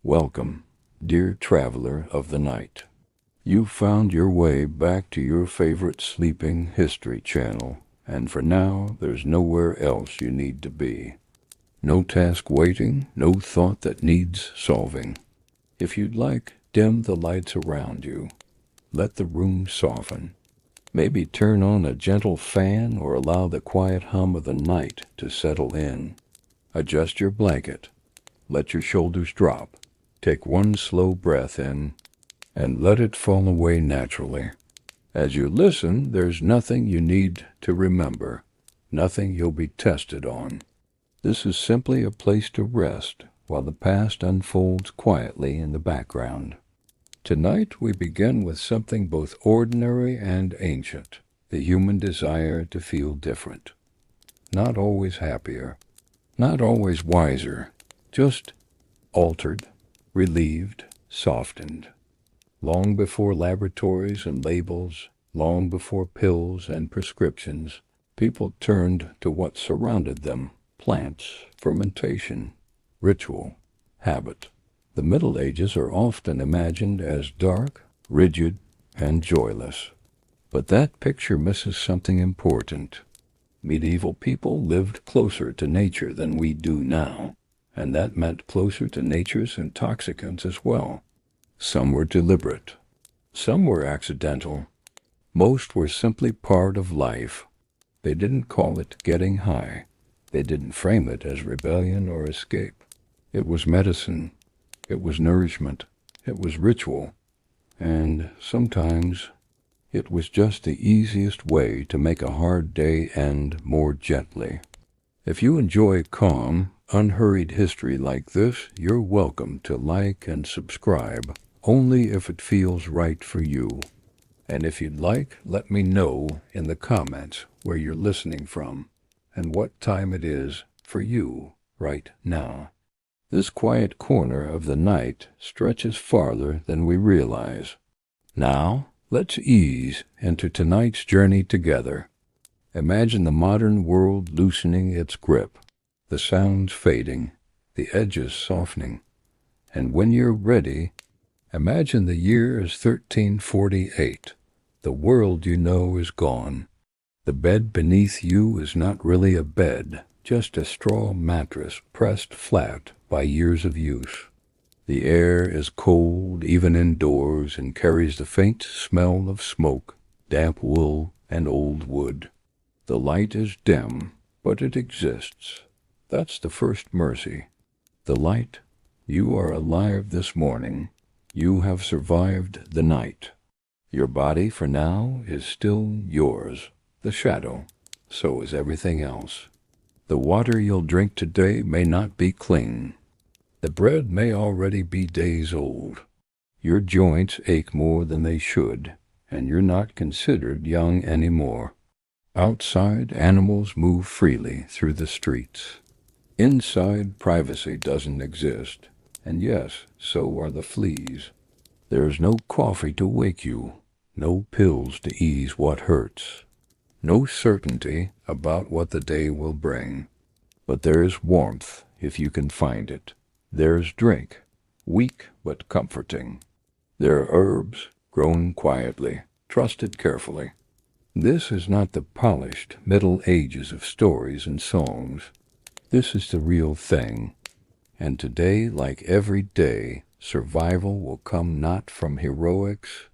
Welcome, dear traveler of the night. You found your way back to your favorite sleeping history channel, and for now, there's nowhere else you need to be. No task waiting, no thought that needs solving. If you'd like, dim the lights around you. Let the room soften. Maybe turn on a gentle fan or allow the quiet hum of the night to settle in. Adjust your blanket. Let your shoulders drop. Take one slow breath in and let it fall away naturally. As you listen, there's nothing you need to remember, nothing you'll be tested on. This is simply a place to rest while the past unfolds quietly in the background. Tonight we begin with something both ordinary and ancient, the human desire to feel different. Not always happier, not always wiser, just altered, relieved, softened. Long before laboratories and labels, long before pills and prescriptions, people turned to what surrounded them: plants, fermentation, ritual, habit. The Middle Ages are often imagined as dark, rigid, and joyless. But that picture misses something important. Medieval people lived closer to nature than we do now, and that meant closer to nature's intoxicants as well. Some were deliberate. Some were accidental. Most were simply part of life. They didn't call it getting high. They didn't frame it as rebellion or escape. It was medicine. It was nourishment. It was ritual. And sometimes it was just the easiest way to make a hard day end more gently. If you enjoy calm, unhurried history like this, you're welcome to like and subscribe, only if it feels right for you. And if you'd like, let me know in the comments where you're listening from and what time it is for you right now. This quiet corner of the night stretches farther than we realize. Now, let's ease into tonight's journey together. Imagine the modern world loosening its grip, the sounds fading, the edges softening. And when you're ready, imagine the year is 1348. The world you know is gone. The bed beneath you is not really a bed, just a straw mattress pressed flat by years of use. The air is cold even indoors and carries the faint smell of smoke, damp wool, and old wood. The light is dim, but it exists. That's the first mercy. The light. You are alive this morning. You have survived the night. Your body, for now, is still yours. The shadow. So is everything else. The water you'll drink today may not be clean. The bread may already be days old. Your joints ache more than they should, and you're not considered young anymore. Outside, animals move freely through the streets. Inside, privacy doesn't exist, and yes, so are the fleas. There's no coffee to wake you, no pills to ease what hurts, no certainty about what the day will bring. But there is warmth if you can find it. There's drink, weak but comforting. There are herbs grown quietly, trusted carefully. This is not the polished Middle Ages of stories and songs. This is the real thing. And today, like every day, survival will come not from heroics,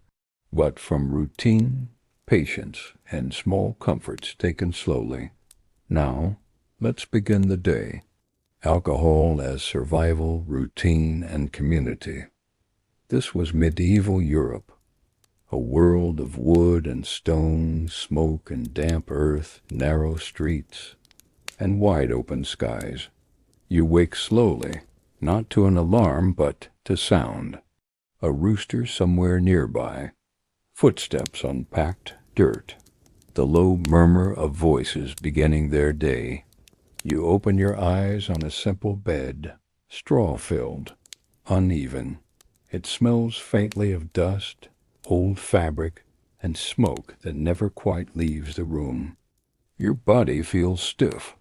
but from routine, patience, and small comforts taken slowly. Now, let's begin the day. Alcohol as survival, routine, and community. This was medieval Europe. A world of wood and stone, smoke and damp earth, narrow streets, and wide open skies. You wake slowly, not to an alarm, but to sound. A rooster somewhere nearby. Footsteps on packed dirt. The low murmur of voices beginning their day. You open your eyes on a simple bed, straw-filled, uneven. It smells faintly of dust, old fabric, and smoke that never quite leaves the room. Your body feels stiff.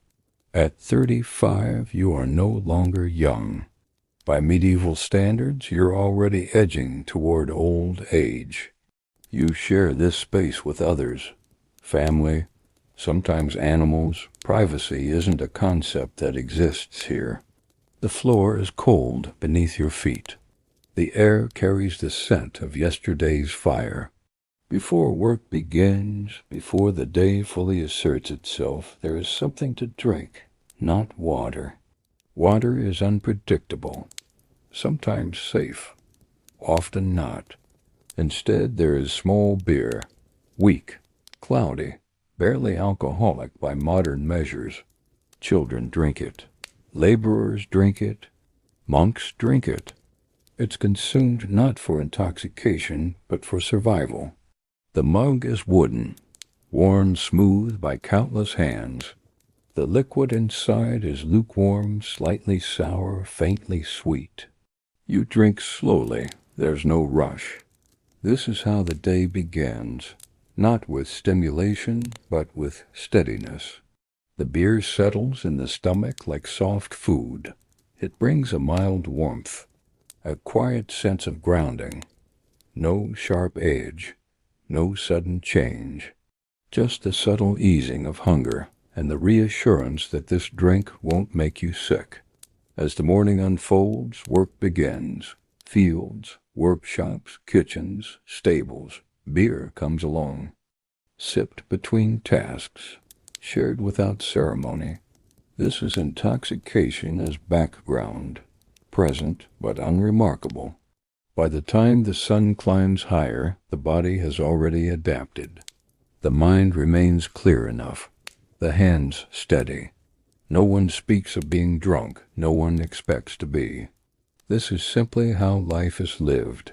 At 35, you are no longer young. By medieval standards, you're already edging toward old age. You share this space with others, family, sometimes animals. Privacy isn't a concept that exists here. The floor is cold beneath your feet. The air carries the scent of yesterday's fire. Before work begins, before the day fully asserts itself, there is something to drink, not water. Water is unpredictable, sometimes safe, often not. Instead, there is small beer, weak, cloudy, barely alcoholic by modern measures. Children drink it. Laborers drink it. Monks drink it. It's consumed not for intoxication, but for survival. The mug is wooden, worn smooth by countless hands. The liquid inside is lukewarm, slightly sour, faintly sweet. You drink slowly. There's no rush. This is how the day begins, not with stimulation, but with steadiness. The beer settles in the stomach like soft food. It brings a mild warmth, a quiet sense of grounding. No sharp edge, no sudden change. Just the subtle easing of hunger and the reassurance that this drink won't make you sick. As the morning unfolds, work begins. Fields, workshops, kitchens, stables. Beer comes along. Sipped between tasks. Shared without ceremony. This is intoxication as background. Present but unremarkable. By the time the sun climbs higher, the body has already adapted. The mind remains clear enough. The hands steady. No one speaks of being drunk. No one expects to be. This is simply how life is lived.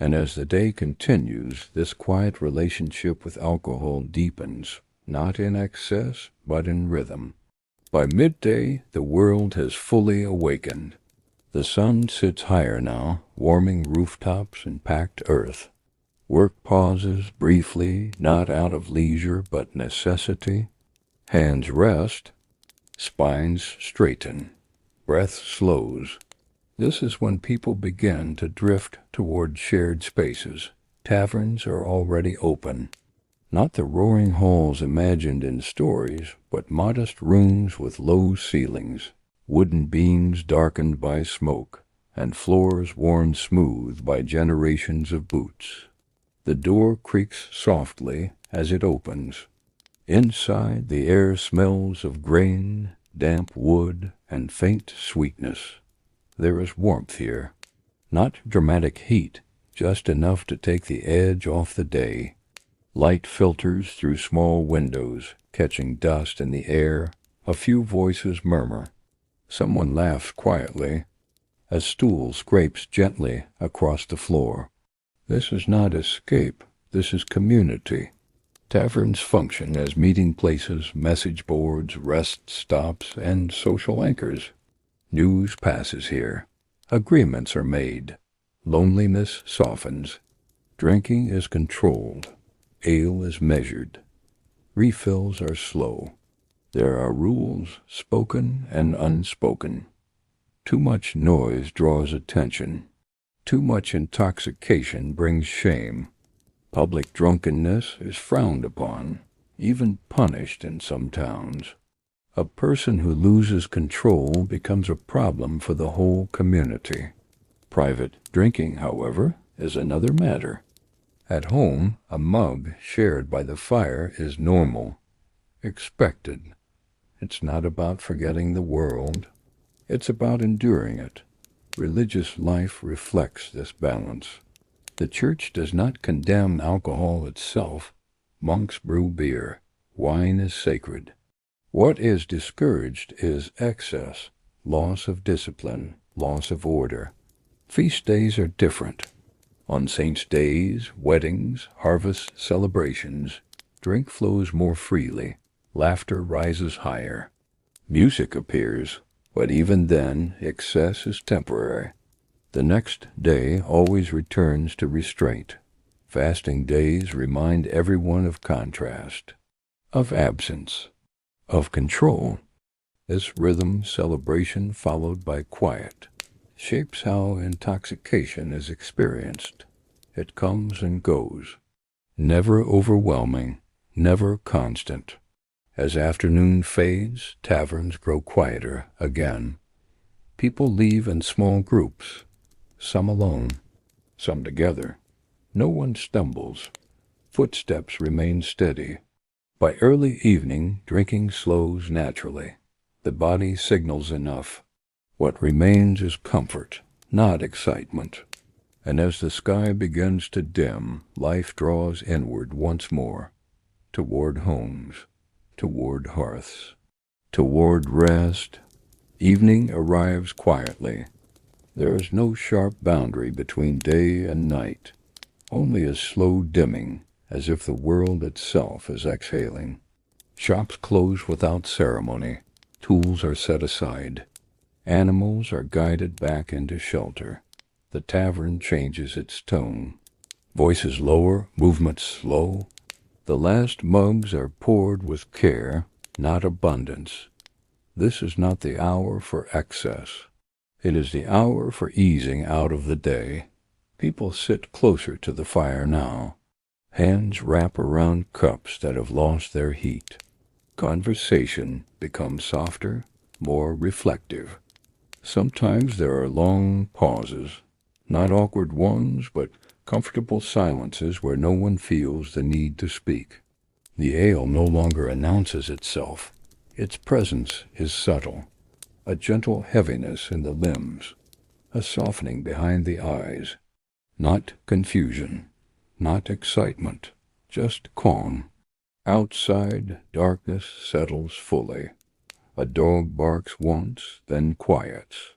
And as the day continues, this quiet relationship with alcohol deepens, not in excess, but in rhythm. By midday, the world has fully awakened. The sun sits higher now, warming rooftops and packed earth. Work pauses briefly, not out of leisure, but necessity. Hands rest, spines straighten, breath slows. This is when people begin to drift toward shared spaces. Taverns are already open. Not the roaring halls imagined in stories, but modest rooms with low ceilings, wooden beams darkened by smoke, and floors worn smooth by generations of boots. The door creaks softly as it opens. Inside, the air smells of grain, damp wood, and faint sweetness. There is warmth here. Not dramatic heat, just enough to take the edge off the day. Light filters through small windows, catching dust in the air. A few voices murmur. Someone laughs quietly. A stool scrapes gently across the floor. This is not escape. This is community. Taverns function as meeting places, message boards, rest stops, and social anchors. News passes here. Agreements are made. Loneliness softens. Drinking is controlled. Ale is measured. Refills are slow. There are rules, spoken and unspoken. Too much noise draws attention. Too much intoxication brings shame. Public drunkenness is frowned upon, even punished in some towns. A person who loses control becomes a problem for the whole community. Private drinking, however, is another matter. At home, a mug shared by the fire is normal, expected. It's not about forgetting the world. It's about enduring it. Religious life reflects this balance. The church does not condemn alcohol itself. Monks brew beer. Wine is sacred. What is discouraged is excess, loss of discipline, loss of order. Feast days are different. On saints' days, weddings, harvest celebrations, drink flows more freely. Laughter rises higher. Music appears, but even then, excess is temporary. The next day always returns to restraint. Fasting days remind everyone of contrast, of absence, of control. This rhythm celebration followed by quiet, shapes how intoxication is experienced. It comes and goes, never overwhelming, never constant. As afternoon fades, taverns grow quieter again. People leave in small groups, some alone, some together. No one stumbles. Footsteps remain steady. By early evening, drinking slows naturally. The body signals enough. What remains is comfort, not excitement. And as the sky begins to dim, life draws inward once more, toward homes, toward hearths, toward rest. Evening arrives quietly. There is no sharp boundary between day and night, only a slow dimming, as if the world itself is exhaling. Shops close without ceremony. Tools are set aside. Animals are guided back into shelter. The tavern changes its tone. Voices lower, movements slow. The last mugs are poured with care, not abundance. This is not the hour for excess. It is the hour for easing out of the day. People sit closer to the fire now. Hands wrap around cups that have lost their heat. Conversation becomes softer, more reflective. Sometimes there are long pauses, not awkward ones, but comfortable silences where no one feels the need to speak. The ale no longer announces itself. Its presence is subtle, a gentle heaviness in the limbs, a softening behind the eyes. Not confusion, not excitement, just calm. Outside, darkness settles fully. A dog barks once, then quiets.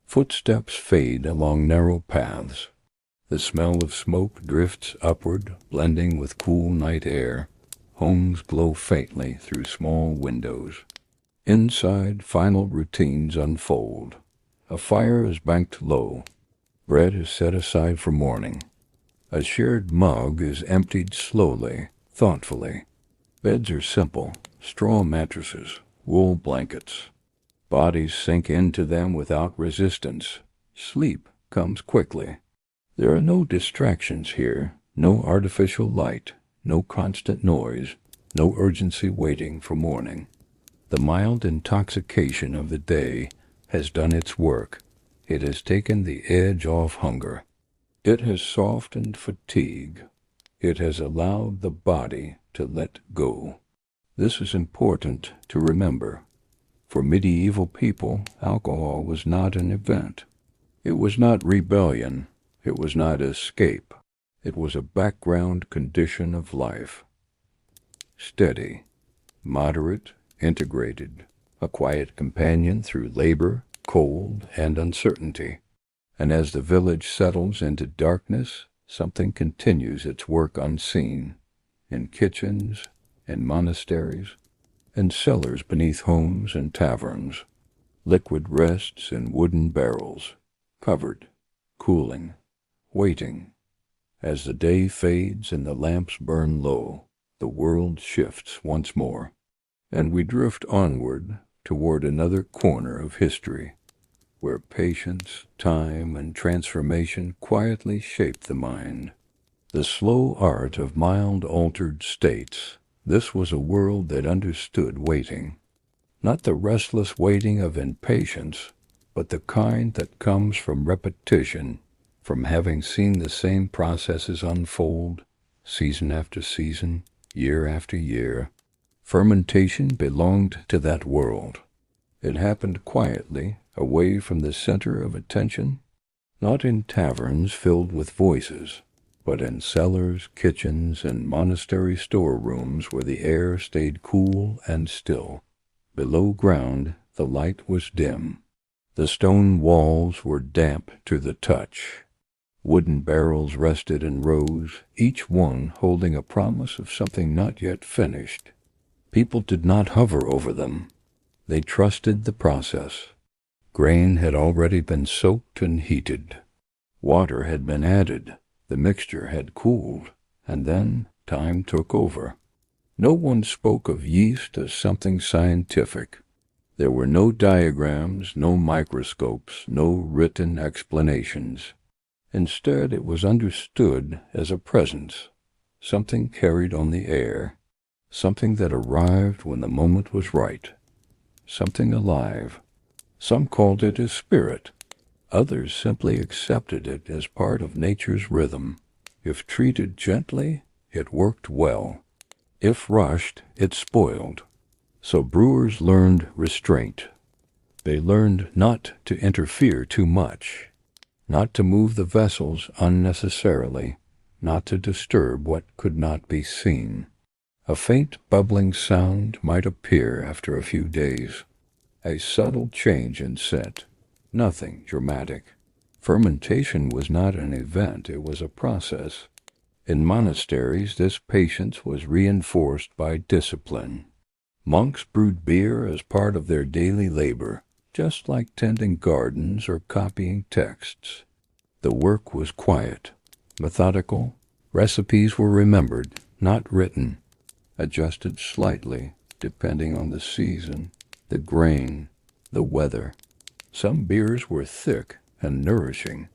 Footsteps fade along narrow paths. The smell of smoke drifts upward, blending with cool night air. Homes glow faintly through small windows. Inside, final routines unfold. A fire is banked low. Bread is set aside for morning. A shared mug is emptied slowly, thoughtfully. Beds are simple, straw mattresses, wool blankets. Bodies sink into them without resistance. Sleep comes quickly. There are no distractions here, no artificial light, no constant noise, no urgency waiting for morning. The mild intoxication of the day has done its work. It has taken the edge off hunger. It has softened fatigue. It has allowed the body to let go. This is important to remember. For medieval people, alcohol was not an event. It was not rebellion. It was not escape. It was a background condition of life. Steady, moderate, integrated, a quiet companion through labor, cold, and uncertainty. And as the village settles into darkness, something continues its work unseen, in kitchens, in monasteries, in cellars beneath homes and taverns. Liquid rests in wooden barrels, covered, cooling, waiting. As the day fades and the lamps burn low, the world shifts once more, and we drift onward toward another corner of history, where patience, time, and transformation quietly shape the mind. The slow art of mild altered states. This was a world that understood waiting. Not the restless waiting of impatience, but the kind that comes from repetition, from having seen the same processes unfold, season after season, year after year. Fermentation belonged to that world. It happened quietly, away from the center of attention, not in taverns filled with voices, but in cellars, kitchens, and monastery storerooms where the air stayed cool and still. Below ground, the light was dim. The stone walls were damp to the touch. Wooden barrels rested in rows, each one holding a promise of something not yet finished. People did not hover over them. They trusted the process. Grain had already been soaked and heated. Water had been added. The mixture had cooled, and then time took over. No one spoke of yeast as something scientific. There were no diagrams, no microscopes, no written explanations. Instead, it was understood as a presence, something carried on the air, something that arrived when the moment was right, something alive. Some called it a spirit. Others simply accepted it as part of nature's rhythm. If treated gently, it worked well. If rushed, it spoiled. So brewers learned restraint. They learned not to interfere too much, not to move the vessels unnecessarily, not to disturb what could not be seen. A faint bubbling sound might appear after a few days, a subtle change in scent, nothing dramatic. Fermentation was not an event, it was a process. In monasteries, this patience was reinforced by discipline. Monks brewed beer as part of their daily labor, just like tending gardens or copying texts. The work was quiet, methodical. Recipes were remembered, not written, adjusted slightly depending on the season, the grain, the weather. Some beers were thick and nourishing,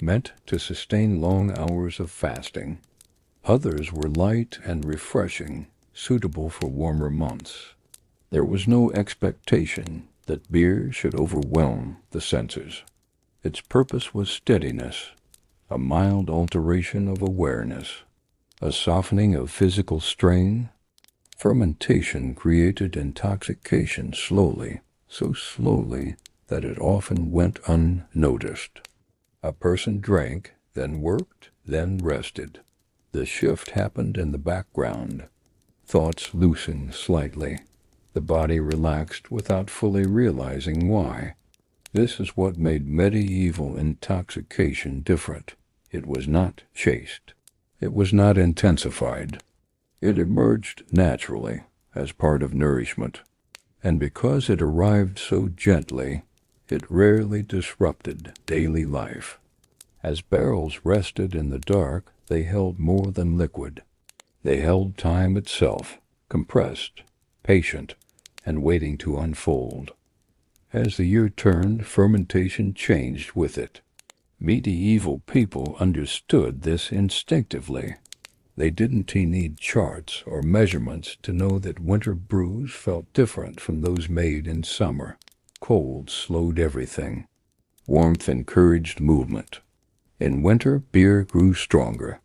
meant to sustain long hours of fasting. Others were light and refreshing, suitable for warmer months. There was no expectation that beer should overwhelm the senses. Its purpose was steadiness, a mild alteration of awareness, a softening of physical strain. Fermentation created intoxication slowly, so slowly that it often went unnoticed. A person drank, then worked, then rested. The shift happened in the background. Thoughts loosened slightly. The body relaxed without fully realizing why. This is what made medieval intoxication different. It was not chased. It was not intensified. It emerged naturally as part of nourishment. And because it arrived so gently, it rarely disrupted daily life. As barrels rested in the dark, they held more than liquid. They held time itself, compressed, patient, and waiting to unfold. As the year turned, fermentation changed with it. Medieval people understood this instinctively. They didn't need charts or measurements to know that winter brews felt different from those made in summer. Cold slowed everything. Warmth encouraged movement. In winter, beer grew stronger,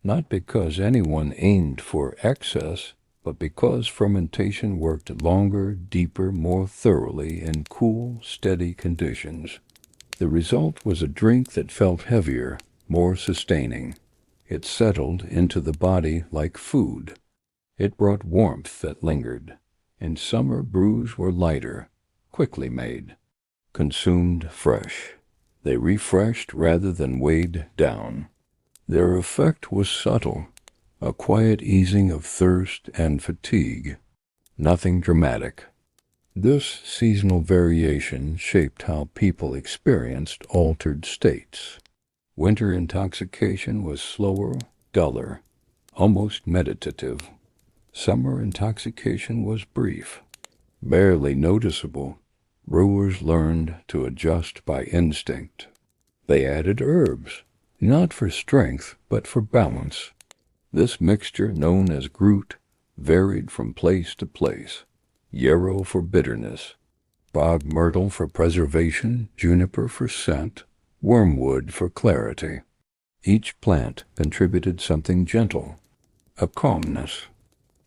not because anyone aimed for excess, but because fermentation worked longer, deeper, more thoroughly in cool, steady conditions. The result was a drink that felt heavier, more sustaining. It settled into the body like food. It brought warmth that lingered. In summer, brews were lighter, quickly made, consumed fresh. They refreshed rather than weighed down. Their effect was subtle, a quiet easing of thirst and fatigue. Nothing dramatic. This seasonal variation shaped how people experienced altered states. Winter intoxication was slower, duller, almost meditative. Summer intoxication was brief, barely noticeable. Brewers learned to adjust by instinct. They added herbs, not for strength, but for balance. This mixture, known as Groot, varied from place to place. Yarrow for bitterness, bog myrtle for preservation, juniper for scent, wormwood for clarity. Each plant contributed something gentle, a calmness,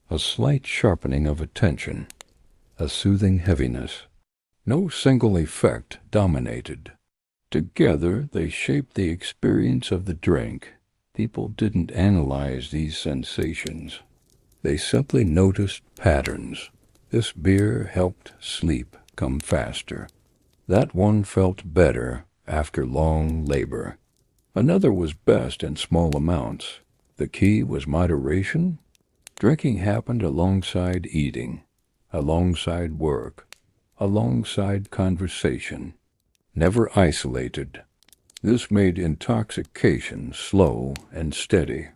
a slight sharpening of attention, a soothing heaviness. No single effect dominated. Together they shaped the experience of the drink. People didn't analyze these sensations. They simply noticed patterns. This beer helped sleep come faster. That one felt better after long labor. Another was best in small amounts. The key was moderation. Drinking happened alongside eating, alongside work, alongside conversation, never isolated. This made intoxication slow and steady.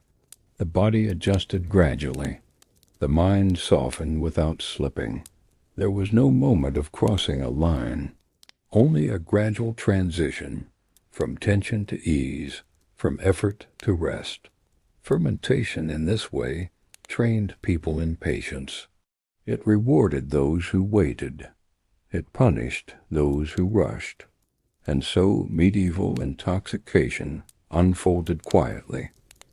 The body adjusted gradually. The mind softened without slipping. There was no moment of crossing a line, only a gradual transition from tension to ease, from effort to rest. Fermentation in this way trained people in patience. It rewarded those who waited. It punished those who rushed. And so medieval intoxication unfolded quietly,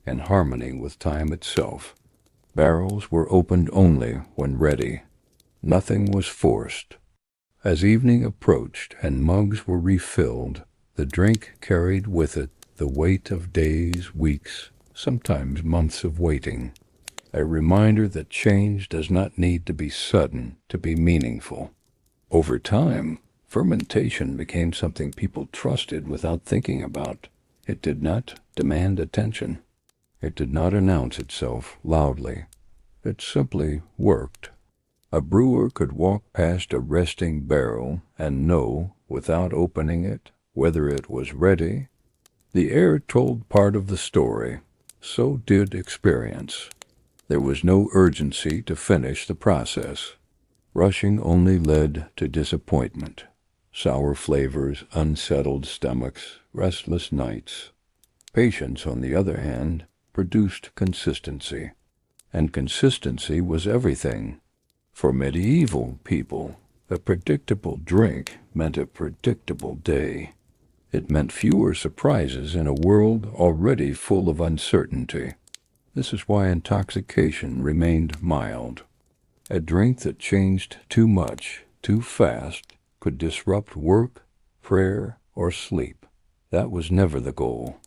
in harmony with time itself. Barrels were opened only when ready. Nothing was forced. As evening approached and mugs were refilled, the drink carried with it the weight of days, weeks, sometimes months of waiting. A reminder that change does not need to be sudden to be meaningful. Over time, fermentation became something people trusted without thinking about. It did not demand attention. It did not announce itself loudly. It simply worked. A brewer could walk past a resting barrel and know, without opening it, whether it was ready. The air told part of the story. So did experience. There was no urgency to finish the process. Rushing only led to disappointment. Sour flavors, unsettled stomachs, restless nights. Patience, on the other hand, produced consistency. And consistency was everything. For medieval people, a predictable drink meant a predictable day. It meant fewer surprises in a world already full of uncertainty. This is why intoxication remained mild. A drink that changed too much, too fast, could disrupt work, prayer, or sleep. That was never the goal.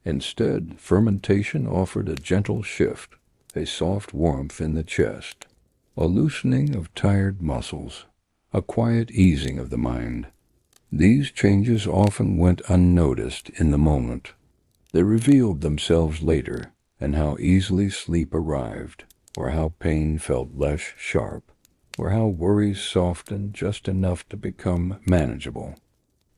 Instead, fermentation offered a gentle shift, a soft warmth in the chest, a loosening of tired muscles, a quiet easing of the mind. These changes often went unnoticed in the moment. They revealed themselves later, and how easily sleep arrived, or how pain felt less sharp, or how worries softened just enough to become manageable.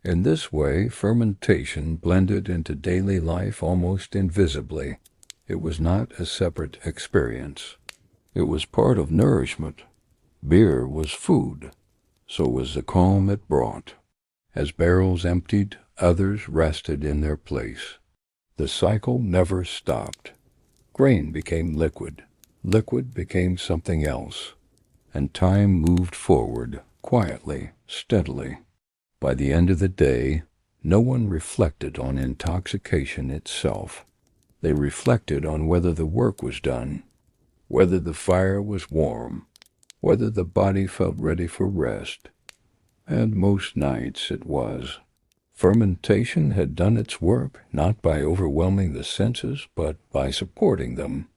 In this way, fermentation blended into daily life almost invisibly. It was not a separate experience. It was part of nourishment. Beer was food. So was the calm it brought. As barrels emptied, others rested in their place. The cycle never stopped. Grain became liquid. Liquid became something else. And time moved forward, quietly, steadily. By the end of the day, no one reflected on intoxication itself. They reflected on whether the work was done, whether the fire was warm, whether the body felt ready for rest. And most nights it was. Fermentation had done its work not by overwhelming the senses, but by supporting them.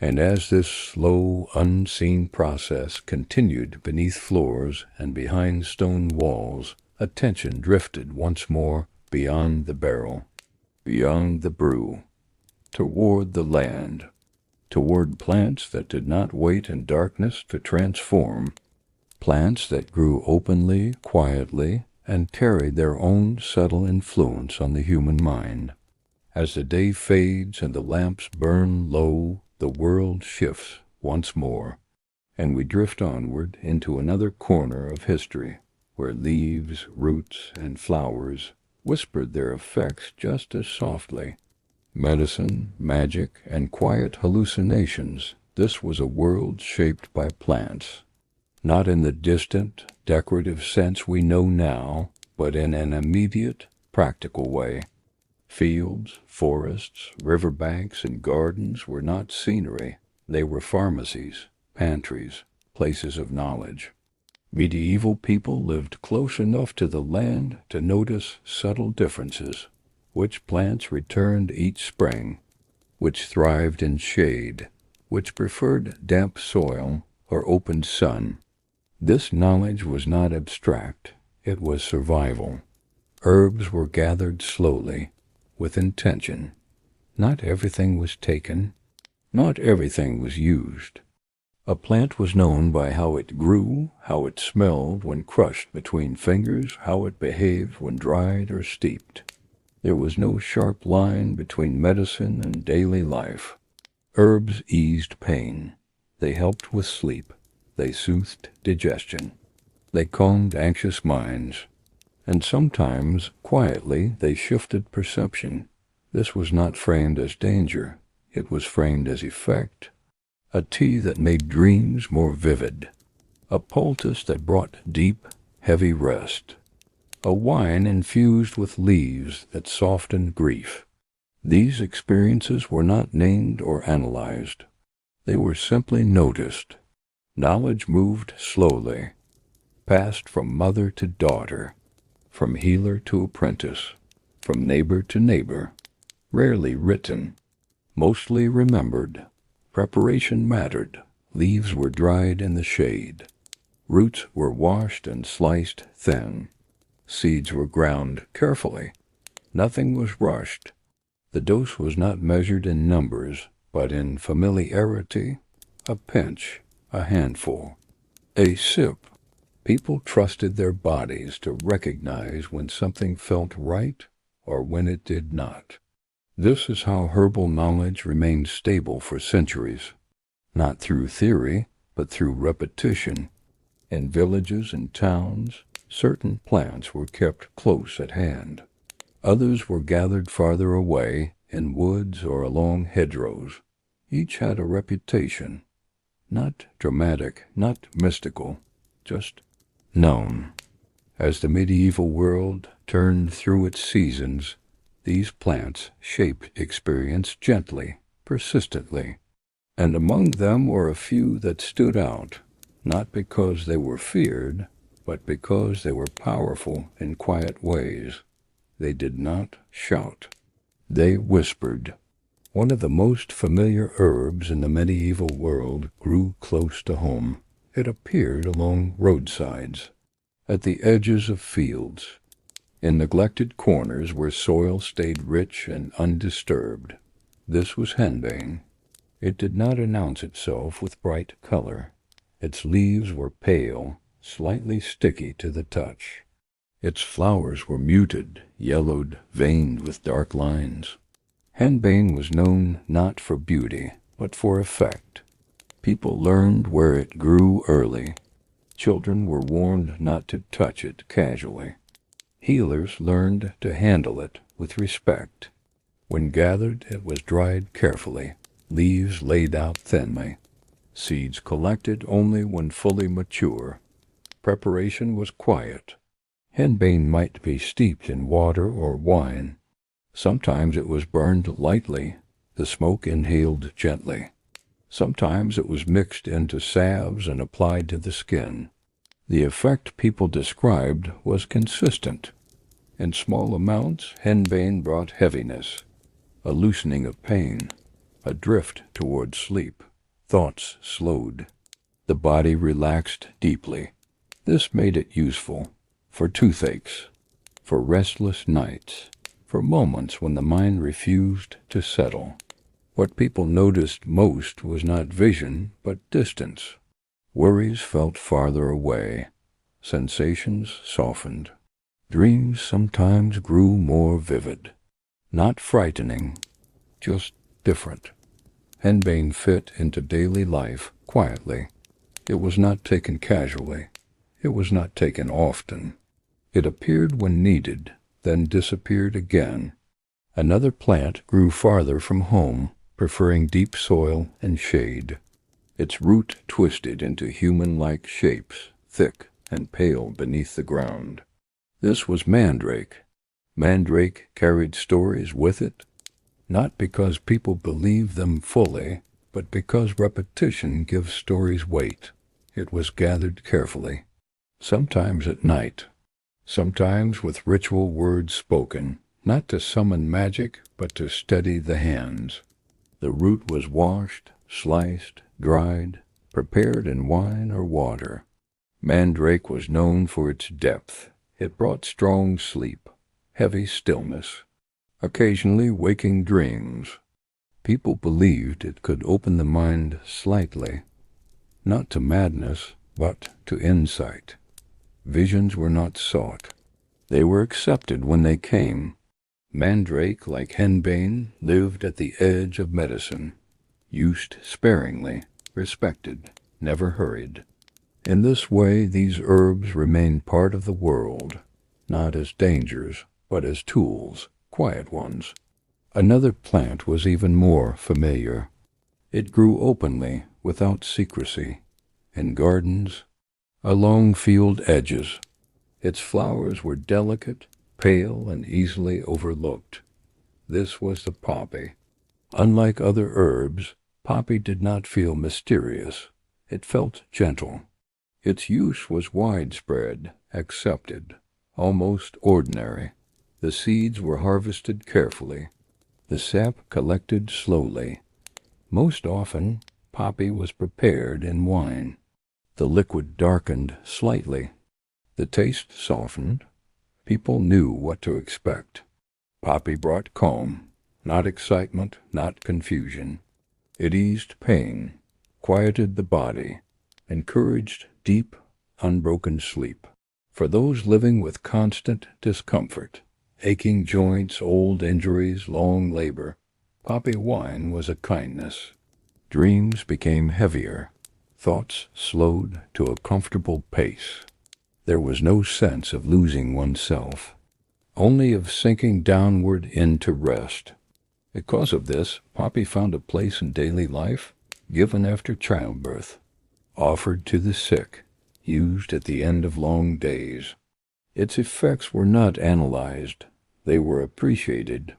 And as this slow, unseen process continued beneath floors and behind stone walls, attention drifted once more beyond the barrel, beyond the brew, toward the land, toward plants that did not wait in darkness to transform, plants that grew openly, quietly, and carried their own subtle influence on the human mind. As the day fades and the lamps burn low, the world shifts once more, and we drift onward into another corner of history, where leaves, roots, and flowers whispered their effects just as softly. Medicine, magic, and quiet hallucinations, this was a world shaped by plants. Not in the distant, decorative sense we know now, but in an immediate, practical way. Fields, forests, riverbanks, and gardens were not scenery. They were pharmacies, pantries, places of knowledge. Medieval people lived close enough to the land to notice subtle differences. Which plants returned each spring, which thrived in shade, which preferred damp soil or open sun. This knowledge was not abstract. It was survival. Herbs were gathered slowly, with intention. Not everything was taken. Not everything was used. A plant was known by how it grew, how it smelled when crushed between fingers, how it behaved when dried or steeped. There was no sharp line between medicine and daily life. Herbs eased pain. They helped with sleep. They soothed digestion. They calmed anxious minds, and sometimes, quietly, they shifted perception. This was not framed as danger. It was framed as effect. A tea that made dreams more vivid. A poultice that brought deep, heavy rest. A wine infused with leaves that softened grief. These experiences were not named or analyzed. They were simply noticed. Knowledge moved slowly, passed from mother to daughter, from healer to apprentice, from neighbor to neighbor, rarely written, mostly remembered. Preparation mattered. Leaves were dried in the shade. Roots were washed and sliced thin. Seeds were ground carefully. Nothing was rushed. The dose was not measured in numbers, but in familiarity. A pinch, a handful, a sip. People trusted their bodies to recognize when something felt right or when it did not. This is how herbal knowledge remained stable for centuries, not through theory, but through repetition. In villages and towns, certain plants were kept close at hand. Others were gathered farther away, in woods or along hedgerows. Each had a reputation, not dramatic, not mystical, just known. As the medieval world turned through its seasons, these plants shaped experience gently, persistently, and among them were a few that stood out, not because they were feared, but because they were powerful in quiet ways. They did not shout. They whispered. One of the most familiar herbs in the medieval world grew close to home. It appeared along roadsides, at the edges of fields, in neglected corners where soil stayed rich and undisturbed. This was henbane. It did not announce itself with bright color. Its leaves were pale, slightly sticky to the touch. Its flowers were muted, yellowed, veined with dark lines. Henbane was known not for beauty, but for effect. People learned where it grew early. Children were warned not to touch it casually. Healers learned to handle it with respect. When gathered, it was dried carefully, leaves laid out thinly, seeds collected only when fully mature. Preparation was quiet. Henbane might be steeped in water or wine. Sometimes it was burned lightly, the smoke inhaled gently. Sometimes it was mixed into salves and applied to the skin. The effect people described was consistent. In small amounts, henbane brought heaviness, a loosening of pain, a drift toward sleep. Thoughts slowed. The body relaxed deeply. This made it useful for toothaches, for restless nights, for moments when the mind refused to settle. What people noticed most was not vision, but distance. Worries felt farther away. Sensations softened. Dreams sometimes grew more vivid. Not frightening, just different. Henbane fit into daily life quietly. It was not taken casually. It was not taken often. It appeared when needed, then disappeared again. Another plant grew farther from home, preferring deep soil and shade. Its root twisted into human-like shapes, thick and pale beneath the ground. This was mandrake. Mandrake carried stories with it, not because people believed them fully, but because repetition gives stories weight. It was gathered carefully, sometimes at night, sometimes with ritual words spoken, not to summon magic, but to steady the hands. The root was washed, sliced, dried, prepared in wine or water. Mandrake was known for its depth. It brought strong sleep, heavy stillness, occasionally waking dreams. People believed it could open the mind slightly, not to madness, but to insight. Visions were not sought. They were accepted when they came. Mandrake, like henbane, lived at the edge of medicine, used sparingly, respected, never hurried. In this way, these herbs remain part of the world, not as dangers, but as tools, quiet ones. Another plant was even more familiar. It grew openly, without secrecy, in gardens, along field edges. Its flowers were delicate, pale, and easily overlooked. This was the poppy. Unlike other herbs, poppy did not feel mysterious. It felt gentle. Its use was widespread, accepted, almost ordinary. The seeds were harvested carefully, the sap collected slowly. Most often, poppy was prepared in wine. The liquid darkened slightly. The taste softened. People knew what to expect. Poppy brought calm, not excitement, not confusion. It eased pain, quieted the body, encouraged deep, unbroken sleep. For those living with constant discomfort, aching joints, old injuries, long labor, poppy wine was a kindness. Dreams became heavier. Thoughts slowed to a comfortable pace. There was no sense of losing oneself, only of sinking downward into rest. Because of this, poppy found a place in daily life, given after childbirth, offered to the sick, used at the end of long days. Its effects were not analyzed, they were appreciated.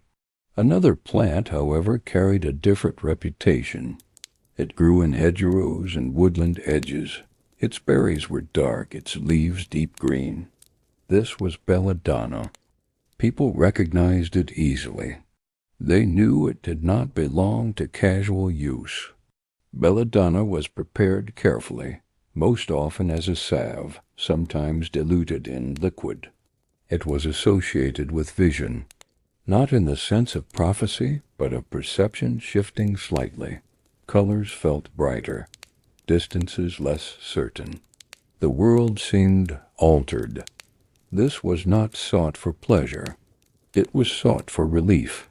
Another plant, however, carried a different reputation. It grew in hedgerows and woodland edges. Its berries were dark, its leaves deep green. This was belladonna. People recognized it easily. They knew it did not belong to casual use. Belladonna was prepared carefully, most often as a salve, sometimes diluted in liquid. It was associated with vision, not in the sense of prophecy, but of perception shifting slightly. Colors felt brighter, distances less certain. The world seemed altered. This was not sought for pleasure. It was sought for relief.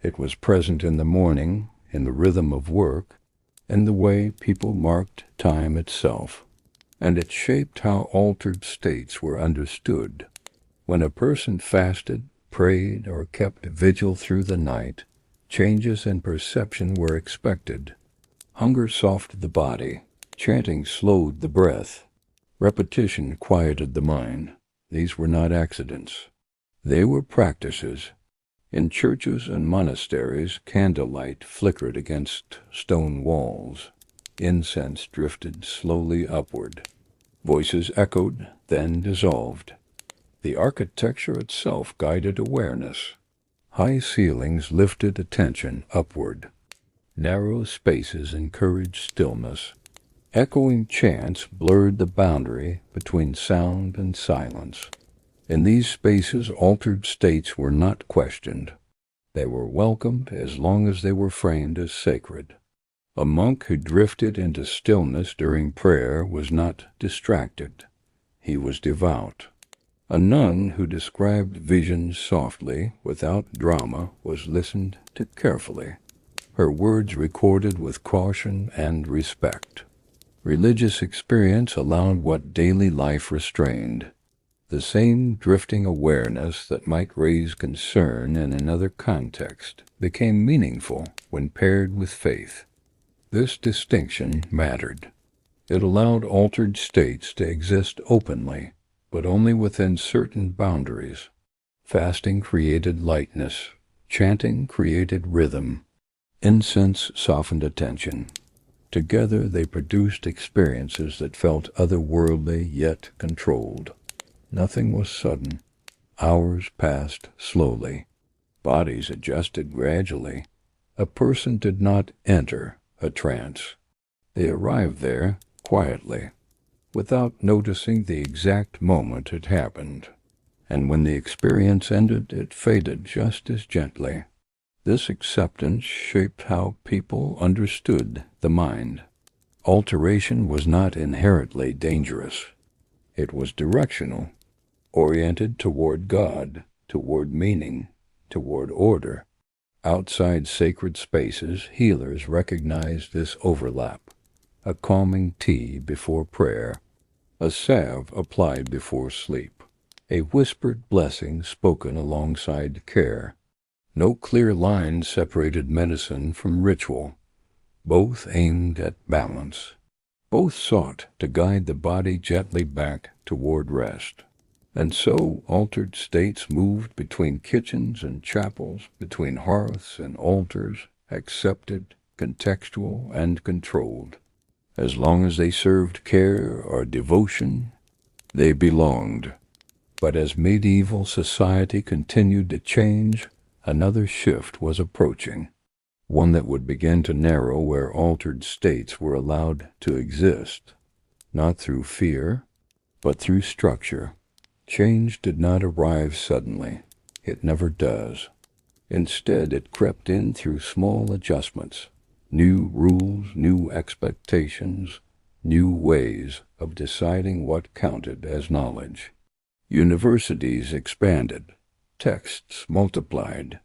It was present in the morning, in the rhythm of work, in the way people marked time itself, and it shaped how altered states were understood. When a person fasted, prayed, or kept vigil through the night, changes in perception were expected. Hunger softened the body, chanting slowed the breath, repetition quieted the mind. These were not accidents. They were practices. In churches and monasteries, candlelight flickered against stone walls. Incense drifted slowly upward. Voices echoed, then dissolved. The architecture itself guided awareness. High ceilings lifted attention upward. Narrow spaces encouraged stillness. Echoing chants blurred the boundary between sound and silence. In these spaces, altered states were not questioned. They were welcomed as long as they were framed as sacred. A monk who drifted into stillness during prayer was not distracted. He was devout. A nun who described visions softly, without drama, was listened to carefully. Her words recorded with caution and respect. Religious experience allowed what daily life restrained. The same drifting awareness that might raise concern in another context became meaningful when paired with faith. This distinction mattered. It allowed altered states to exist openly, but only within certain boundaries. Fasting created lightness. Chanting created rhythm. Incense softened attention. Together they produced experiences that felt otherworldly yet controlled. Nothing was sudden. Hours passed slowly. Bodies adjusted gradually. A person did not enter a trance. They arrived there quietly, without noticing the exact moment it happened. And when the experience ended, it faded just as gently. This acceptance shaped how people understood the mind. Alteration was not inherently dangerous. It was directional, oriented toward God, toward meaning, toward order. Outside sacred spaces, healers recognized this overlap. A calming tea before prayer, a salve applied before sleep, a whispered blessing spoken alongside care. No clear line separated medicine from ritual. Both aimed at balance. Both sought to guide the body gently back toward rest. And so altered states moved between kitchens and chapels, between hearths and altars, accepted, contextual, and controlled. As long as they served care or devotion, they belonged. But as medieval society continued to change, another shift was approaching, one that would begin to narrow where altered states were allowed to exist, not through fear, but through structure. Change did not arrive suddenly. It never does. Instead, it crept in through small adjustments, new rules, new expectations, new ways of deciding what counted as knowledge. Universities expanded. Texts multiplied.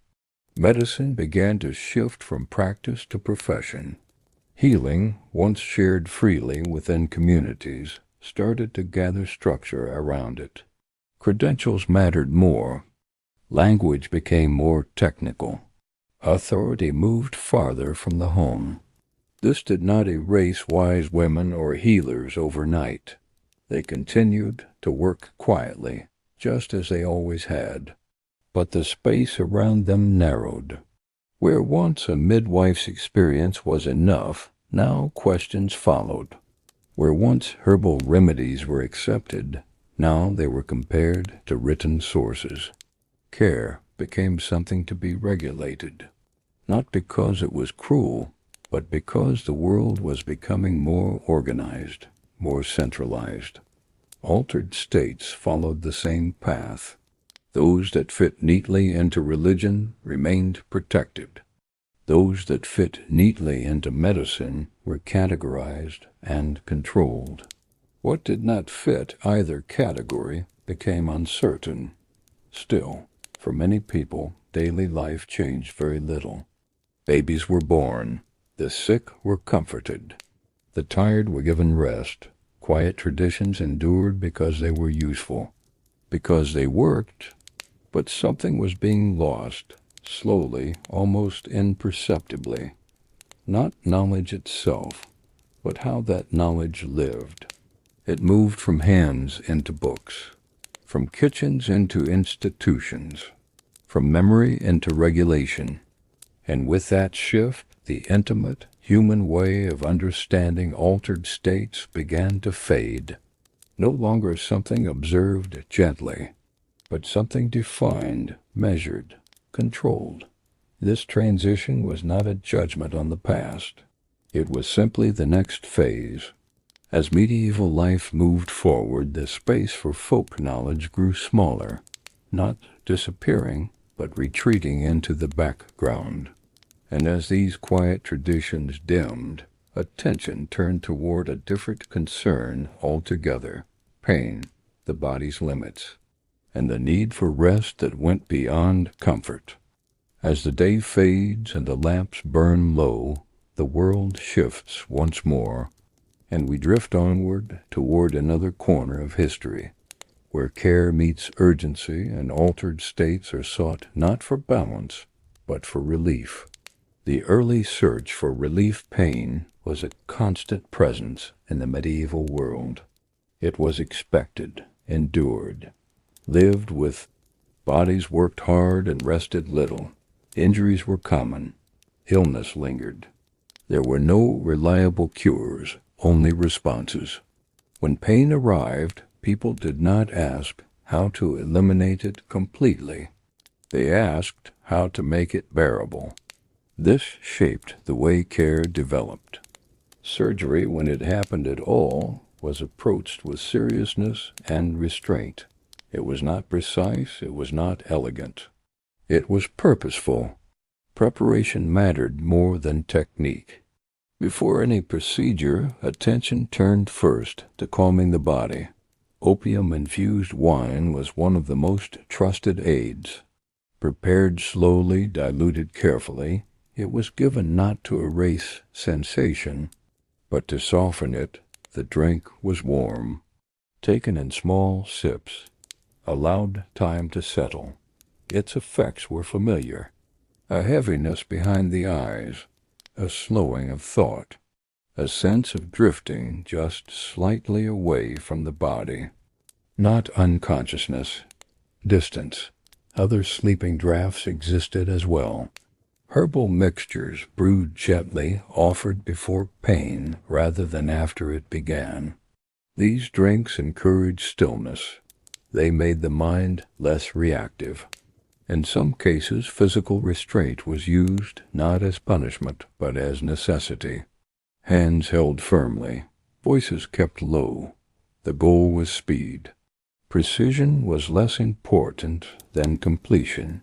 Medicine began to shift from practice to profession. Healing, once shared freely within communities, started to gather structure around it. Credentials mattered more. Language became more technical. Authority moved farther from the home. This did not erase wise women or healers overnight. They continued to work quietly, just as they always had. But the space around them narrowed. Where once a midwife's experience was enough, now questions followed. Where once herbal remedies were accepted, now they were compared to written sources. Care became something to be regulated, not because it was cruel, but because the world was becoming more organized, more centralized. Altered states followed the same path. Those that fit neatly into religion remained protected. Those that fit neatly into medicine were categorized and controlled. What did not fit either category became uncertain. Still, For many people, daily life changed very little. Babies were born, the sick were comforted, the tired were given rest, quiet traditions endured because they were useful, because they worked, but something was being lost, slowly, almost imperceptibly. Not knowledge itself, but how that knowledge lived. It moved from hands into books, from kitchens into institutions, from memory into regulation. And with that shift, the intimate, human way of understanding altered states began to fade. No longer something observed gently, but something defined, measured, controlled. This transition was not a judgment on the past. It was simply the next phase. As medieval life moved forward, the space for folk knowledge grew smaller, not disappearing, but retreating into the background. And as these quiet traditions dimmed, attention turned toward a different concern altogether: pain, the body's limits, and the need for rest that went beyond comfort. As the day fades and the lamps burn low, the world shifts once more, and we drift onward toward another corner of history, where care meets urgency and altered states are sought not for balance, but for relief. The early search for relief pain was a constant presence in the medieval world. It was expected, endured, lived with. Bodies worked hard and rested little. Injuries were common. Illness lingered. There were no reliable cures, only responses. When pain arrived, people did not ask how to eliminate it completely. They asked how to make it bearable. This shaped the way care developed. Surgery, when it happened at all, was approached with seriousness and restraint. It was not precise, it was not elegant. It was purposeful. Preparation mattered more than technique. Before any procedure, attention turned first to calming the body. Opium-infused wine was one of the most trusted aids. Prepared slowly, diluted carefully, it was given not to erase sensation, but to soften it. The drink was warm, taken in small sips, allowed time to settle. Its effects were familiar. A heaviness behind the eyes, a slowing of thought, a sense of drifting just slightly away from the body. Not unconsciousness, distance. Other sleeping draughts existed as well. Herbal mixtures, brewed gently, offered before pain rather than after it began. These drinks encouraged stillness. They made the mind less reactive. In some cases, physical restraint was used not as punishment, but as necessity. Hands held firmly, voices kept low. The goal was speed. Precision was less important than completion.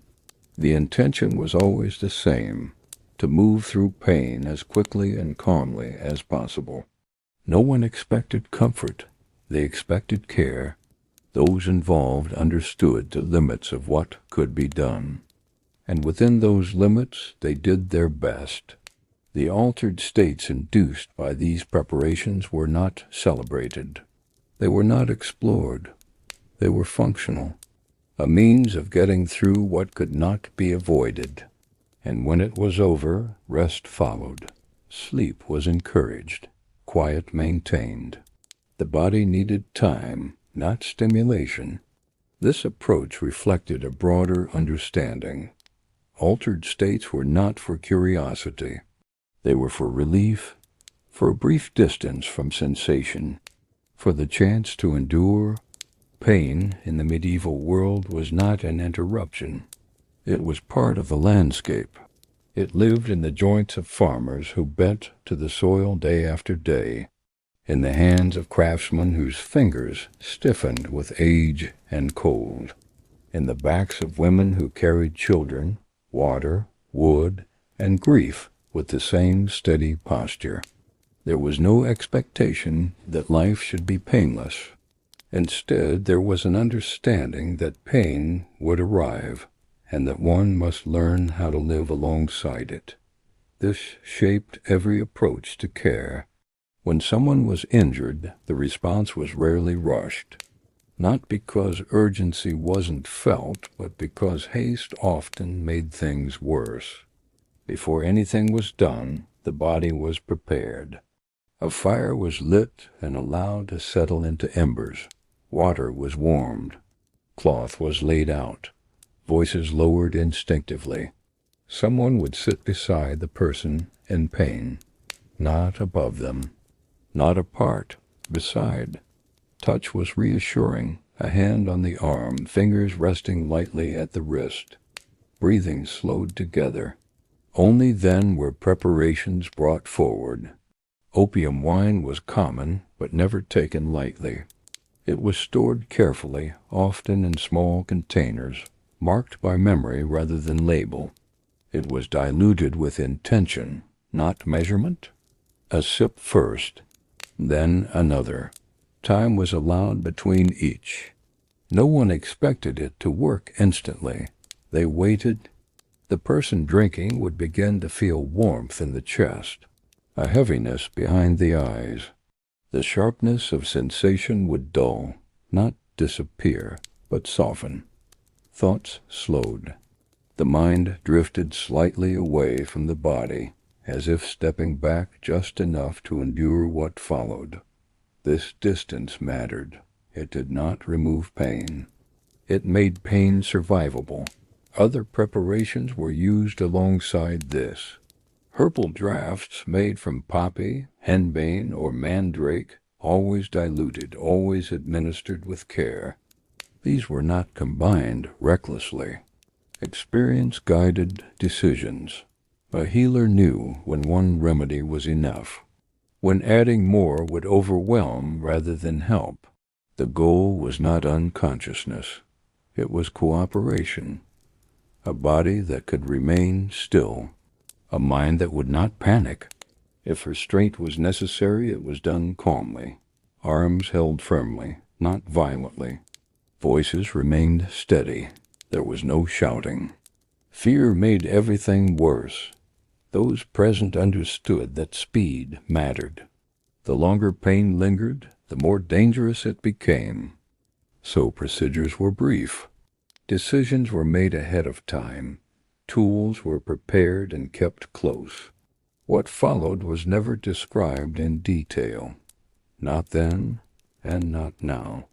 The intention was always the same: to move through pain as quickly and calmly as possible. No one expected comfort. They expected care. Those involved understood the limits of what could be done, and within those limits they did their best. The altered states induced by these preparations were not celebrated. They were not explored. They were functional, a means of getting through what could not be avoided. And when it was over, rest followed. Sleep was encouraged, quiet maintained. The body needed time, not stimulation. This approach reflected a broader understanding. Altered states were not for curiosity. They were for relief, for a brief distance from sensation, for the chance to endure. Pain in the medieval world was not an interruption. It was part of the landscape. It lived in the joints of farmers who bent to the soil day after day, in the hands of craftsmen whose fingers stiffened with age and cold, in the backs of women who carried children, water, wood, and grief with the same steady posture. There was no expectation that life should be painless. Instead, there was an understanding that pain would arrive, and that one must learn how to live alongside it. This shaped every approach to care. When someone was injured, the response was rarely rushed, not because urgency wasn't felt, but because haste often made things worse. Before anything was done, the body was prepared. A fire was lit and allowed to settle into embers. Water was warmed. Cloth was laid out. Voices lowered instinctively. Someone would sit beside the person in pain, not above them, not apart, beside. Touch was reassuring, a hand on the arm, fingers resting lightly at the wrist. Breathing slowed together. Only then were preparations brought forward. Opium wine was common, but never taken lightly. It was stored carefully, often in small containers, marked by memory rather than label. It was diluted with intention, not measurement. A sip first, then another. Time was allowed between each. No one expected it to work instantly. They waited. The person drinking would begin to feel warmth in the chest, a heaviness behind the eyes. The sharpness of sensation would dull, not disappear, but soften. Thoughts slowed. The mind drifted slightly away from the body, as if stepping back just enough to endure what followed. This distance mattered. It did not remove pain. It made pain survivable. Other preparations were used alongside this. Herbal drafts made from poppy, henbane, or mandrake, always diluted, always administered with care. These were not combined recklessly. Experience guided decisions. A healer knew when one remedy was enough, when adding more would overwhelm rather than help. The goal was not unconsciousness. It was cooperation. A body that could remain still. A mind that would not panic. If restraint was necessary, it was done calmly. Arms held firmly, not violently. Voices remained steady. There was no shouting. Fear made everything worse. Those present understood that speed mattered. The longer pain lingered, the more dangerous it became. So procedures were brief. Decisions were made ahead of time. Tools were prepared and kept close. What followed was never described in detail. Not then, and not now.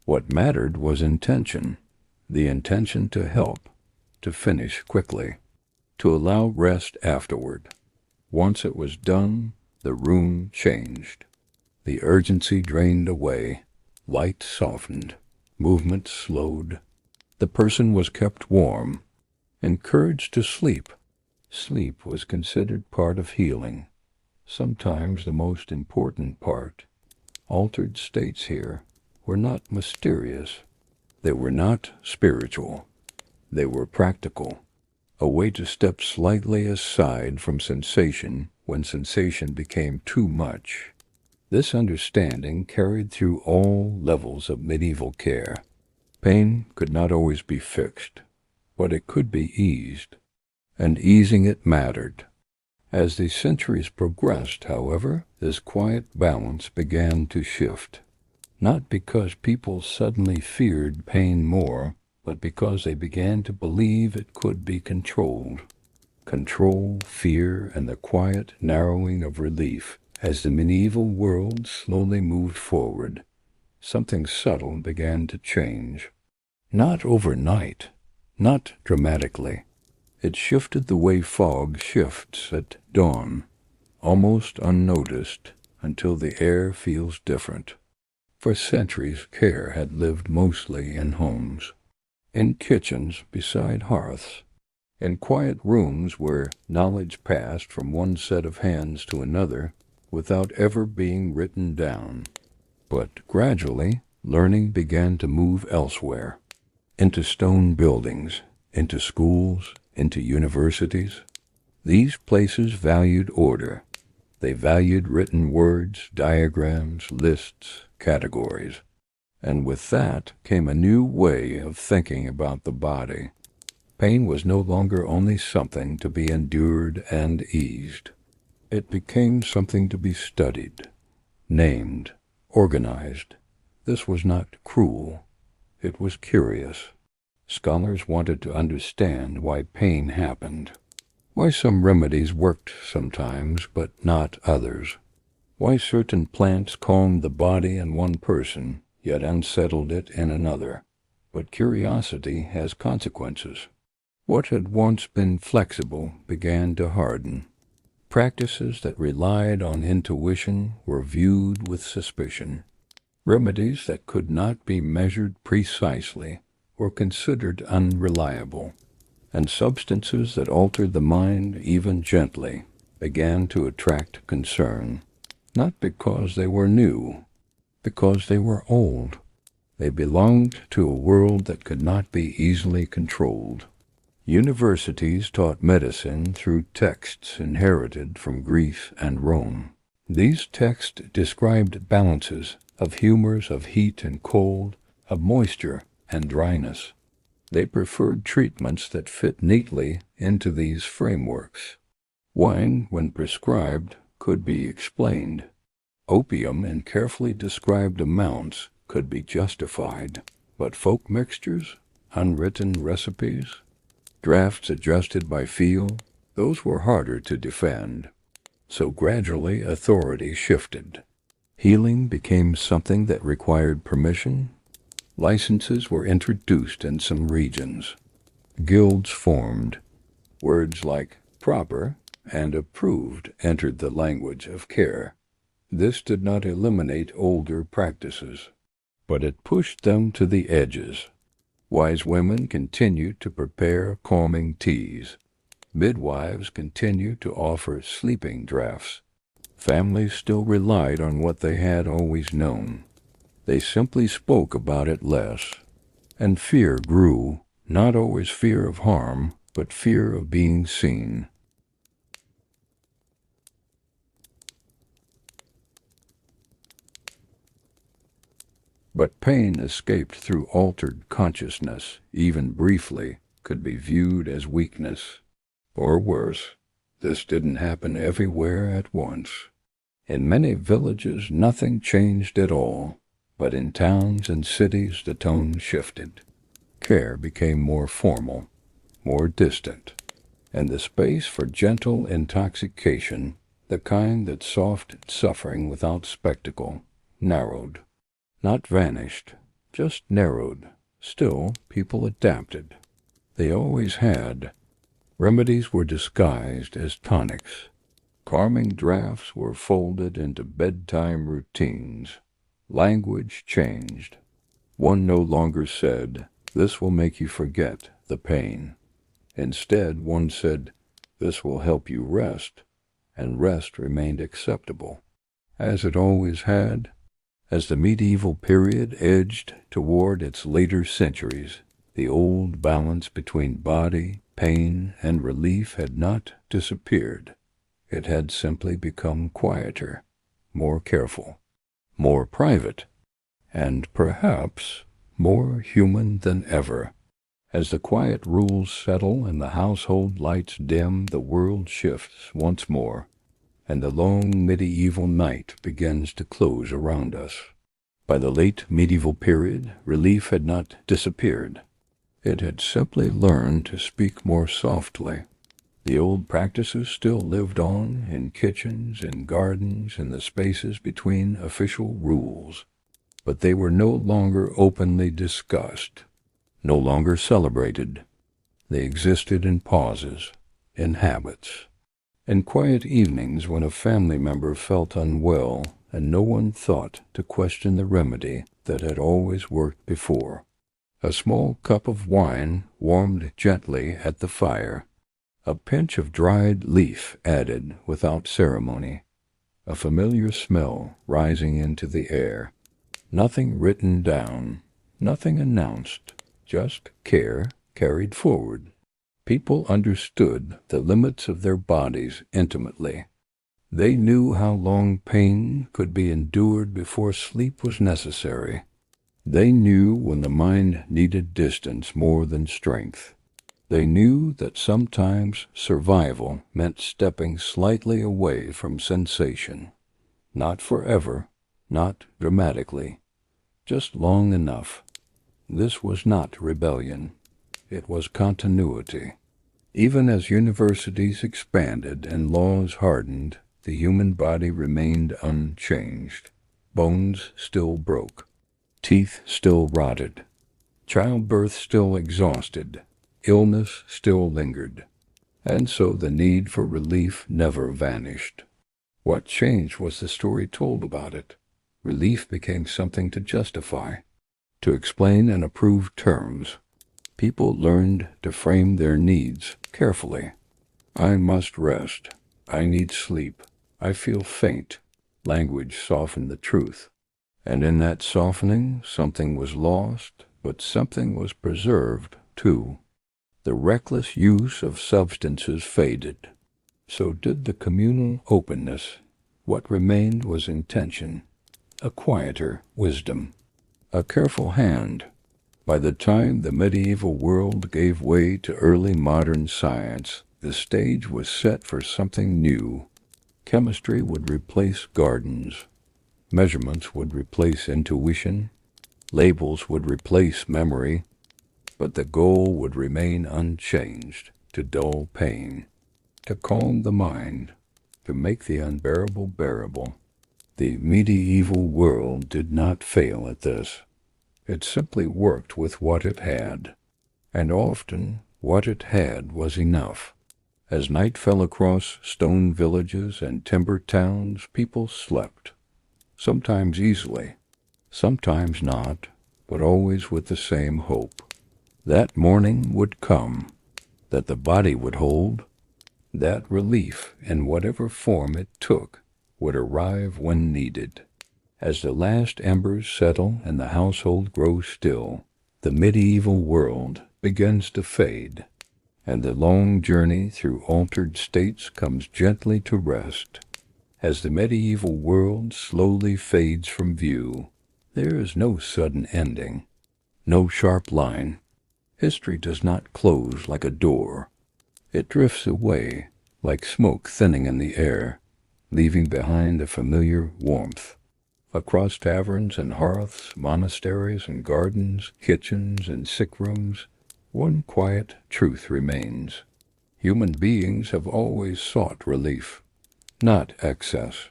What mattered was intention. The intention to help, to finish quickly, to allow rest afterward. Once it was done, the room changed. The urgency drained away. Light softened. Movement slowed. The person was kept warm, encouraged to sleep. Sleep was considered part of healing, sometimes the most important part. Altered states here were not mysterious. They were not spiritual. They were practical, a way to step slightly aside from sensation when sensation became too much. This understanding carried through all levels of medieval care. Pain could not always be fixed, but it could be eased, and easing it mattered. As the centuries progressed, however, this quiet balance began to shift. Not because people suddenly feared pain more, but because they began to believe it could be controlled. Control, fear, and the quiet narrowing of relief. As the medieval world slowly moved forward, something subtle began to change. Not overnight, not dramatically. It shifted the way fog shifts at dawn, almost unnoticed until the air feels different. For centuries, care had lived mostly in homes, in kitchens beside hearths, in quiet rooms where knowledge passed from one set of hands to another without ever being written down. But gradually, learning began to move elsewhere, into stone buildings, into schools, into universities. These places valued order. They valued written words, diagrams, lists, categories. And with that came a new way of thinking about the body. Pain was no longer only something to be endured and eased. It became something to be studied, named, organized. This was not cruel. It was curious. Scholars wanted to understand why pain happened, why some remedies worked sometimes but not others, why certain plants calmed the body in one person yet unsettled it in another. But curiosity has consequences. What had once been flexible began to harden. Practices that relied on intuition were viewed with suspicion. Remedies that could not be measured precisely were considered unreliable, and substances that altered the mind even gently began to attract concern, not because they were new, because they were old. They belonged to a world that could not be easily controlled. Universities taught medicine through texts inherited from Greece and Rome. These texts described balances of humors of heat and cold, of moisture and dryness. They preferred treatments that fit neatly into these frameworks. Wine, when prescribed, could be explained. Opium in carefully described amounts could be justified. But folk mixtures, unwritten recipes, drafts adjusted by feel, those were harder to defend. So gradually authority shifted. Healing became something that required permission. Licenses were introduced in some regions. Guilds formed. Words like proper and approved entered the language of care. This did not eliminate older practices, but it pushed them to the edges. Wise women continued to prepare calming teas. Midwives continued to offer sleeping draughts. Families still relied on what they had always known. They simply spoke about it less. And fear grew, not always fear of harm, but fear of being seen. But pain escaped through altered consciousness, even briefly, could be viewed as weakness. Or worse, this didn't happen everywhere at once. In many villages nothing changed at all, but in towns and cities the tone shifted. Care became more formal, more distant, and the space for gentle intoxication, the kind that softened suffering without spectacle, narrowed. Not vanished, just narrowed. Still, people adapted. They always had. Remedies were disguised as tonics. Calming draughts were folded into bedtime routines. Language changed. One no longer said, "This will make you forget the pain." Instead, one said, "This will help you rest," and rest remained acceptable, as it always had. As the medieval period edged toward its later centuries, the old balance between body, pain, and relief had not disappeared. It had simply become quieter, more careful, more private, and perhaps more human than ever. As the quiet rules settle and the household lights dim, the world shifts once more, and the long medieval night begins to close around us. By the late medieval period, relief had not disappeared. It had simply learned to speak more softly. The old practices still lived on in kitchens, in gardens, in the spaces between official rules, but they were no longer openly discussed, no longer celebrated. They existed in pauses, in habits. In quiet evenings when a family member felt unwell and no one thought to question the remedy that had always worked before. A small cup of wine warmed gently at the fire. A pinch of dried leaf added without ceremony. A familiar smell rising into the air. Nothing written down, nothing announced, just care carried forward. People understood the limits of their bodies intimately. They knew how long pain could be endured before sleep was necessary. They knew when the mind needed distance more than strength. They knew that sometimes survival meant stepping slightly away from sensation. Not forever, not dramatically, just long enough. This was not rebellion. It was continuity. Even as universities expanded and laws hardened, the human body remained unchanged. Bones still broke. Teeth still rotted. Childbirth still exhausted. Illness still lingered. And so the need for relief never vanished. What changed was the story told about it. Relief became something to justify, to explain and approve terms. People learned to frame their needs carefully. I must rest. I need sleep. I feel faint. Language softened the truth. And in that softening, something was lost, but something was preserved, too. The reckless use of substances faded. So did the communal openness. What remained was intention, a quieter wisdom, a careful hand. By the time the medieval world gave way to early modern science, the stage was set for something new. Chemistry would replace gardens. Measurements would replace intuition. Labels would replace memory. But the goal would remain unchanged, to dull pain, to calm the mind, to make the unbearable bearable. The medieval world did not fail at this. It simply worked with what it had, and often what it had was enough. As night fell across stone villages and timber towns, people slept, sometimes easily, sometimes not, but always with the same hope. That morning would come, that the body would hold, that relief, in whatever form it took, would arrive when needed. As the last embers settle and the household grows still, the medieval world begins to fade, and the long journey through altered states comes gently to rest. As the medieval world slowly fades from view, there is no sudden ending, no sharp line. History does not close like a door. It drifts away, like smoke thinning in the air, leaving behind a familiar warmth. Across taverns and hearths, monasteries and gardens, kitchens and sick rooms, one quiet truth remains. Human beings have always sought relief, not excess,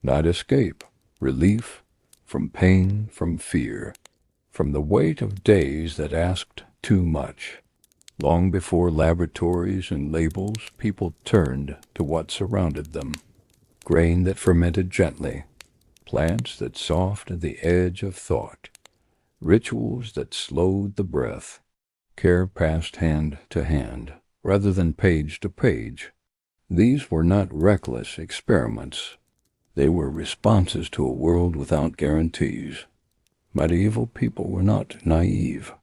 not escape, relief from pain, from fear, from the weight of days that asked too much. Long before laboratories and labels, people turned to what surrounded them. Grain that fermented gently, plants that softened the edge of thought, rituals that slowed the breath. Care passed hand to hand, rather than page to page. These were not reckless experiments. They were responses to a world without guarantees. Medieval people were not naive.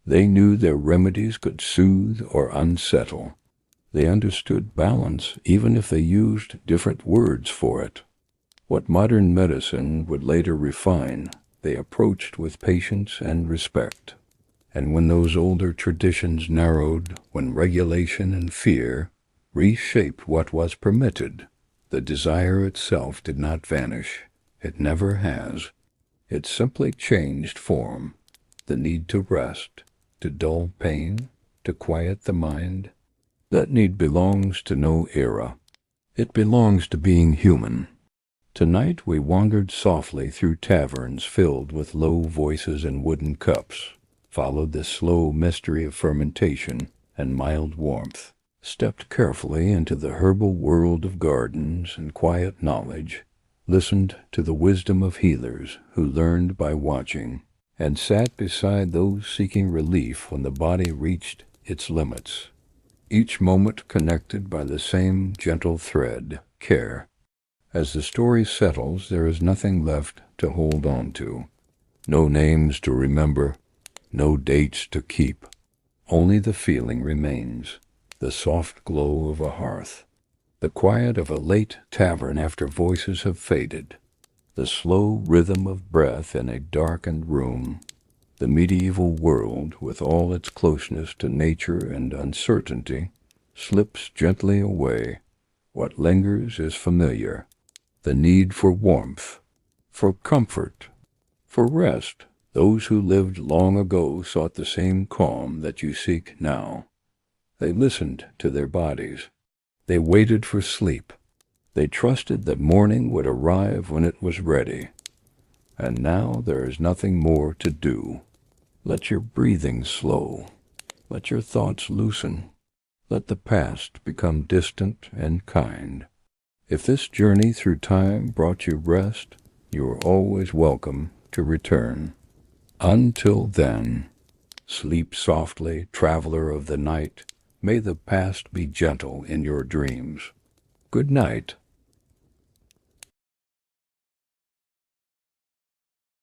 They knew their remedies could soothe or unsettle. They understood balance even if they used different words for it. What modern medicine would later refine, they approached with patience and respect. And when those older traditions narrowed, when regulation and fear reshaped what was permitted, the desire itself did not vanish. It never has. It simply changed form. The need to rest, to dull pain, to quiet the mind. That need belongs to no era. It belongs to being human. Tonight we wandered softly through taverns filled with low voices and wooden cups, followed the slow mystery of fermentation and mild warmth, stepped carefully into the herbal world of gardens and quiet knowledge, listened to the wisdom of healers who learned by watching, and sat beside those seeking relief when the body reached its limits. Each moment connected by the same gentle thread, care. As the story settles, there is nothing left to hold on to. No names to remember, no dates to keep. Only the feeling remains, the soft glow of a hearth, the quiet of a late tavern after voices have faded, the slow rhythm of breath in a darkened room, The medieval world, with all its closeness to nature and uncertainty, slips gently away. What lingers is familiar. The need for warmth, for comfort, for rest. Those who lived long ago sought the same calm that you seek now. They listened to their bodies. They waited for sleep. They trusted that morning would arrive when it was ready. And now there is nothing more to do. Let your breathing slow. Let your thoughts loosen. Let the past become distant and kind. If this journey through time brought you rest, you are always welcome to return. Until then, sleep softly, traveler of the night. May the past be gentle in your dreams. Good night.